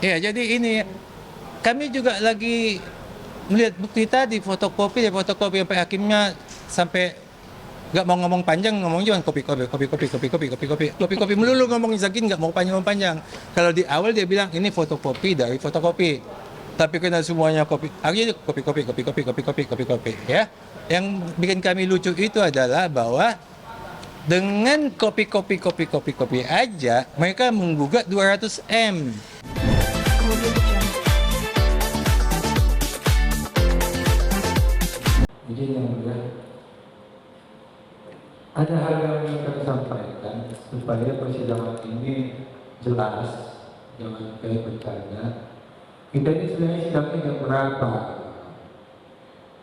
Ya, jadi ini kami juga lagi melihat bukti tadi fotokopi sampai hakimnya sampai nggak mau ngomong panjang, ngomong cuma kopi melulu ngomongin Zakin, nggak mau panjang. Kalau di awal dia bilang ini fotokopi dari fotokopi, tapi karena semuanya kopi, akhirnya kopi ya. Yang bikin kami lucu itu adalah bahwa dengan kopi aja mereka menggugat 200 M. Jadi yang mulia, ada hal yang ingin kami sampaikan supaya persidangan ini jelas, jangan kayak bercanda. Kita ini sebenarnya sidangnya jam berapa?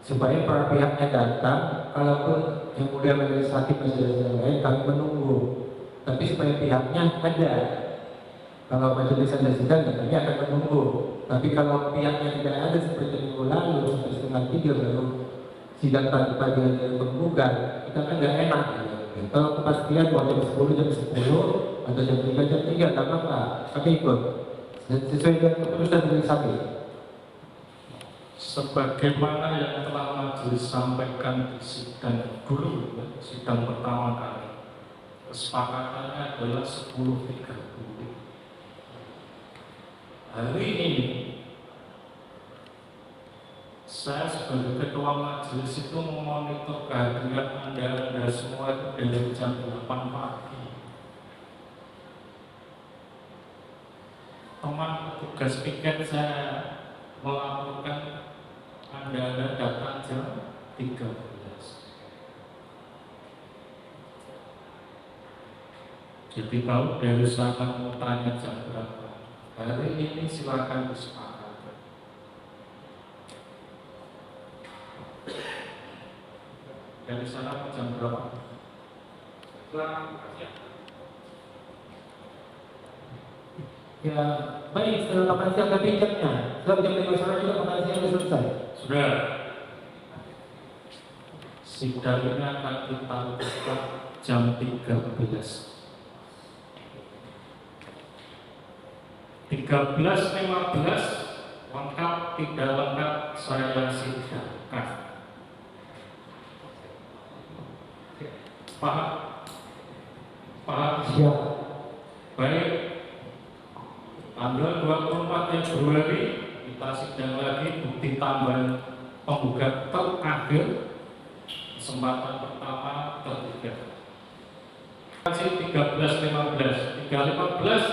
Supaya para pihaknya datang, kalaupun yang mulia majelis hakim masih ada lain, kami menunggu. Tapi supaya pihaknya ada. Kalau majelis ada sidang, kami akan menunggu. Tapi kalau pihaknya tidak ada seperti minggu lalu sampai setengah 3 baru sidang pagi ada yang menggugat, kita kan nggak enak. Kalau kepastian mau jam 10 atau jam 3 tak apa-apa, kami ikut. Sesuai dengan keputusan majelis hakim. Sebagaimana yang telah majelis sampaikan di sidang dulu, sidang pertama kali, kesepakatannya adalah 10.30. Hari ini saya sebagai ketua majelis itu memonitor kehadiran Anda semua itu dari jam 8 pagi. Teman petugas piket saya melaporkan Anda datang jam 13. Jadi kalau dari sana mau tanya jam berapa, hari ini silakan disepakati. Dari sana jam berapa? Ya, baik, setelah makan siang kami jamnya. Setelah jam 5 sore juga makan siang sudah selesai. Sudah. Sidang ini akan kita buka jam 13. 13.15 lengkap, tidak lengkap saya sidangkan. Paham? Paham? Siap. Baik. Tanggal 24 Februari kita sidang lagi bukti tambahan penggugat terakhir, kesempatan pertama tertiga. Masih 13.15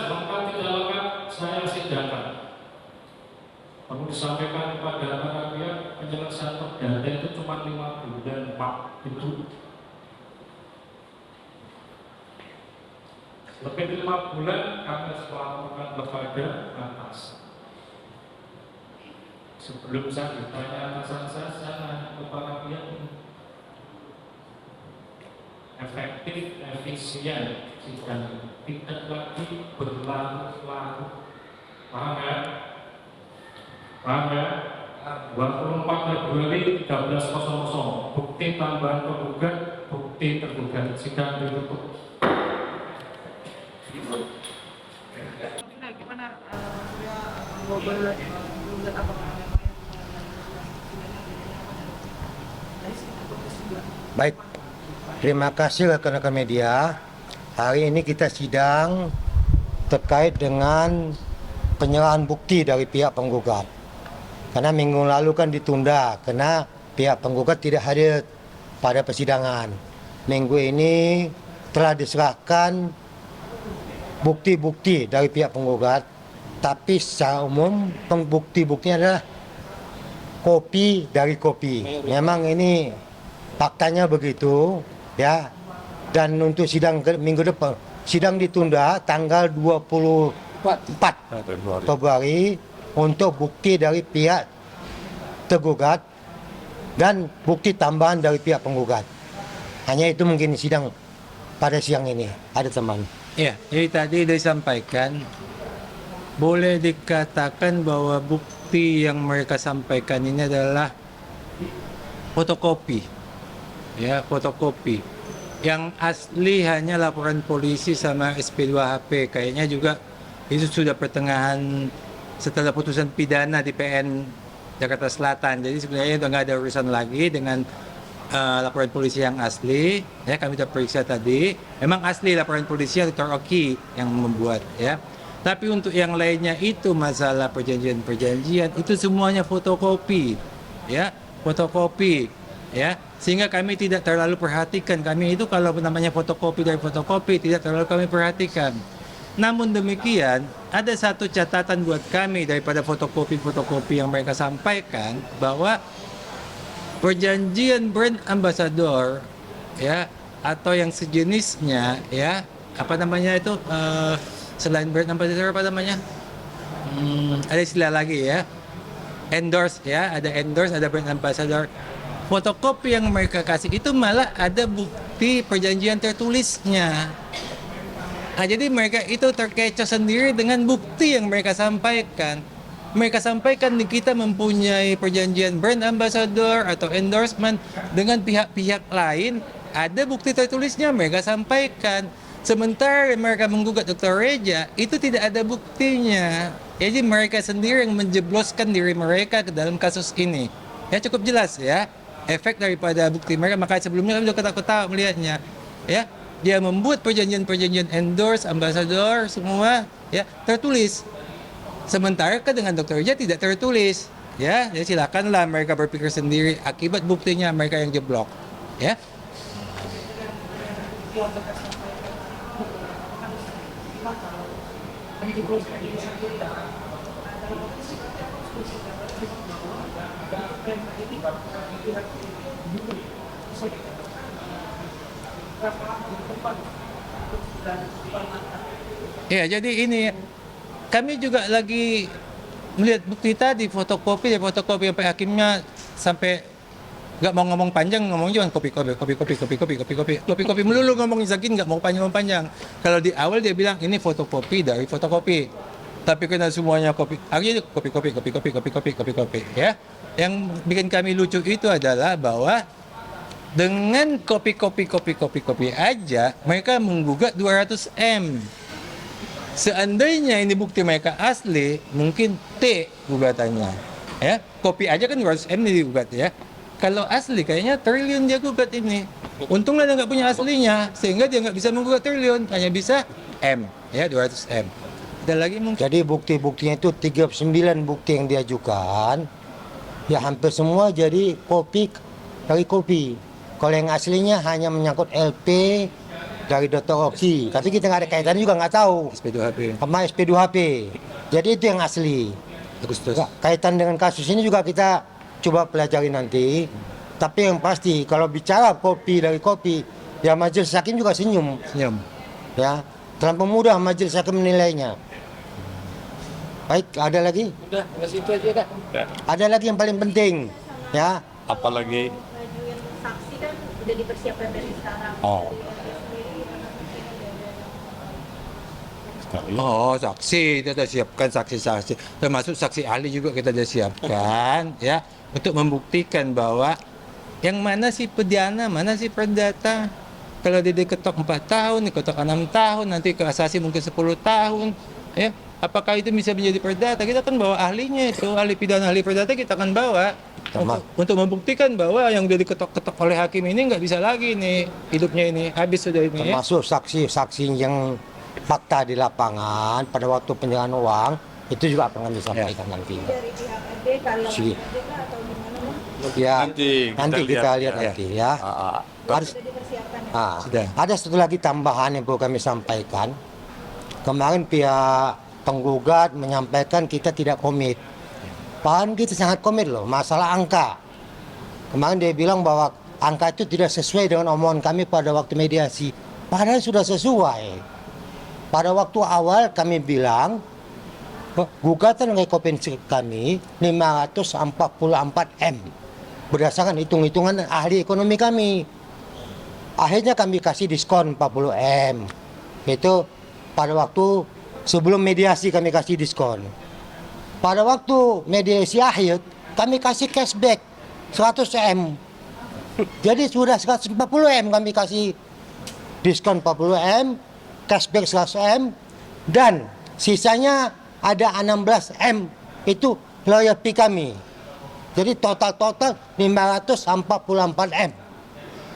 lengkap tidak lengkap saya sidangkan. Perlu disampaikan kepada para pihak, penyelesaian perdata itu cuma 5 bulan Pak, itu lebih 5 bulan kami harus melaporkan kepada atasan. Sebelum saya ditanya atasan saya nanya ke para pihak, efektif, efisien sidang, tidak lagi berlarut-larut. Paham ya? Paham ya? 24 Februari 13.00 bukti tambahan penggugat, bukti tergugat, sidang ditutup. Gimana ngobrol apa? Baik, terima kasih rekan-rekan media. Hari ini kita sidang terkait dengan penyerahan bukti dari pihak penggugat. Karena minggu lalu kan ditunda karena pihak penggugat tidak hadir pada persidangan. Minggu ini telah diserahkan bukti-bukti dari pihak penggugat, tapi secara umum bukti-buktinya adalah kopi dari kopi. Memang ini faktanya begitu, ya. Dan untuk sidang minggu depan, sidang ditunda tanggal 24 Februari untuk bukti dari pihak tergugat dan bukti tambahan dari pihak penggugat. Hanya itu mungkin sidang pada siang ini. Ada teman. Ya, jadi tadi disampaikan, boleh dikatakan bahwa bukti yang mereka sampaikan ini adalah fotokopi. Ya, fotokopi. Yang asli hanya laporan polisi sama SP2HP. Kayaknya juga itu sudah pertengahan setelah putusan pidana di PN Jakarta Selatan. Jadi sebenarnya udah nggak ada urusan lagi dengan laporan polisi yang asli. Ya, kami sudah periksa tadi. Memang asli laporan polisi Dr. Oki yang membuat, ya. Tapi untuk yang lainnya itu masalah perjanjian-perjanjian itu semuanya fotokopi, ya, fotokopi, ya. Sehingga kami tidak terlalu perhatikan. Kami itu kalau namanya fotokopi dari fotokopi tidak terlalu kami perhatikan. Namun demikian, ada satu catatan buat kami daripada fotokopi-fotokopi yang mereka sampaikan bahwa perjanjian brand ambassador, ya, atau yang sejenisnya, ya, apa namanya itu, selain brand ambassador apa namanya? Ada istilah lagi, ya, endorse, ya, ada endorse, ada brand ambassador. Fotokopi yang mereka kasih itu malah ada bukti perjanjian tertulisnya. Nah, jadi mereka itu terkecoh sendiri dengan bukti yang mereka sampaikan. Mereka sampaikan di kita mempunyai perjanjian brand ambassador atau endorsement dengan pihak-pihak lain, ada bukti tertulisnya mereka sampaikan. Sementara mereka menggugat Dr. Reja, itu tidak ada buktinya. Jadi mereka sendiri yang menjebloskan diri mereka ke dalam kasus ini. Ya, cukup jelas, ya, efek daripada bukti mereka. Makanya sebelumnya kami sudah ketawa melihatnya, ya. Dia membuat perjanjian-perjanjian endorse, ambassador, semua, ya, tertulis. Sementara kan dengan Dr. Reja tidak tertulis, ya. Jadi silakanlah mereka berpikir sendiri. Akibat buktinya mereka yang jeblok, ya. Ya, jadi ini kami juga lagi melihat bukti tadi, fotokopi sampai hakimnya sampai nggak mau ngomong panjang, ngomong cuma kopi melulu ngomong Zakin, nggak mau panjang. Kalau di awal dia bilang ini fotokopi dari fotokopi, tapi karena semuanya kopi, akhirnya kopi, ya. Yang bikin kami lucu itu adalah bahwa dengan kopi aja mereka menggugat 200M. Seandainya ini bukti mereka asli, mungkin T gugatannya, ya. Kopi aja kan 200M ini digugat, ya. Kalau asli kayaknya triliun dia gugat ini. Untunglah dia nggak punya aslinya, sehingga dia nggak bisa menggugat triliun, hanya bisa M, ya, 200M. Ada lagi mungkin. Jadi bukti-buktinya itu 39 bukti yang diajukan, ya hampir semua jadi kopi dari kopi. Kalau yang aslinya hanya menyangkut LP dari Dr. Oki, tapi kita nggak ada kaitannya juga, nggak tahu SP2HP. sama SP2HP. Jadi itu yang asli. Agustus. Kaitan dengan kasus ini juga kita coba pelajari nanti. Tapi yang pasti kalau bicara kopi dari kopi, ya majelis hakim juga senyum. Ya, terlalu mudah majelis hakim menilainya. Baik, ada lagi? Udah, nggak situ aja, Kak. Ada lagi yang paling penting, ya. Apalagi Ngajuin saksi kan udah dipersiapkan dari sekarang. Oh, saksi kita sudah siapkan, saksi-saksi, termasuk saksi ahli juga kita sudah siapkan, ya, untuk membuktikan bahwa yang mana si pidana, mana si perdata. Kalau dia diketok 4 tahun, diketok 6 tahun, nanti kasasi mungkin 10 tahun, ya. Apakah itu bisa menjadi perdata? Kita akan bawa ahlinya itu, ahli pidana, ahli perdata kita akan bawa untuk membuktikan bahwa yang udah diketok-ketok oleh hakim ini nggak bisa lagi nih hidupnya ini, habis sudah ini, ya. Termasuk saksi-saksi yang fakta di lapangan pada waktu penyerahan uang itu juga akan disampaikan nanti. Dari pihak RD kalau Si. RD atau gimana, Bang? Ya, nanti kita lihat ya. nanti, ya. Harus, Sudah dipersiapkan. Sudah. ada satu lagi tambahan yang perlu kami sampaikan. Kemarin pihak penggugat menyampaikan kita tidak komit. Padahal kita sangat komit loh, masalah angka. Kemarin dia bilang bahwa angka itu tidak sesuai dengan omongan kami pada waktu mediasi. Padahal sudah sesuai. Pada waktu awal kami bilang gugatan rekompensi kami 544M berdasarkan hitung-hitungan ahli ekonomi kami. Akhirnya kami kasih diskon 40M. Itu pada waktu sebelum mediasi kami kasih diskon. Pada waktu mediasi akhir kami kasih cashback 100M. Jadi sudah 140M kami kasih diskon 40M, cashback 100M, dan sisanya ada 16 M itu lawyer fee kami. Jadi total 544 M.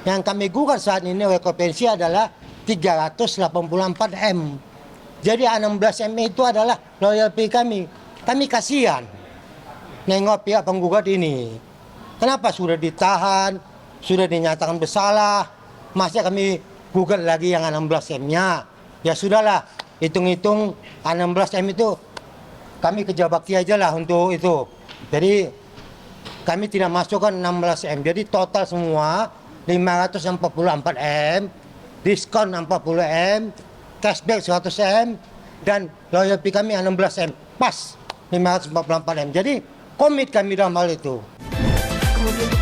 Yang kami gugat saat ini oleh Kopensi adalah 384 M. Jadi 16 M itu adalah lawyer fee kami. Kami kasihan nengok pihak penggugat ini. Kenapa sudah ditahan, sudah dinyatakan bersalah, masih kami gugat lagi yang 16 M-nya. Ya sudahlah, hitung-hitung 16 M itu kami kerja bakti aja lah untuk itu. Jadi kami tidak masukkan 16 M. Jadi total semua 544 M, diskon 40 M, cashback 100 M, dan lawyer fee kami 16 M. Pas 544 M. Jadi komit kami dalam hal itu. Kemudian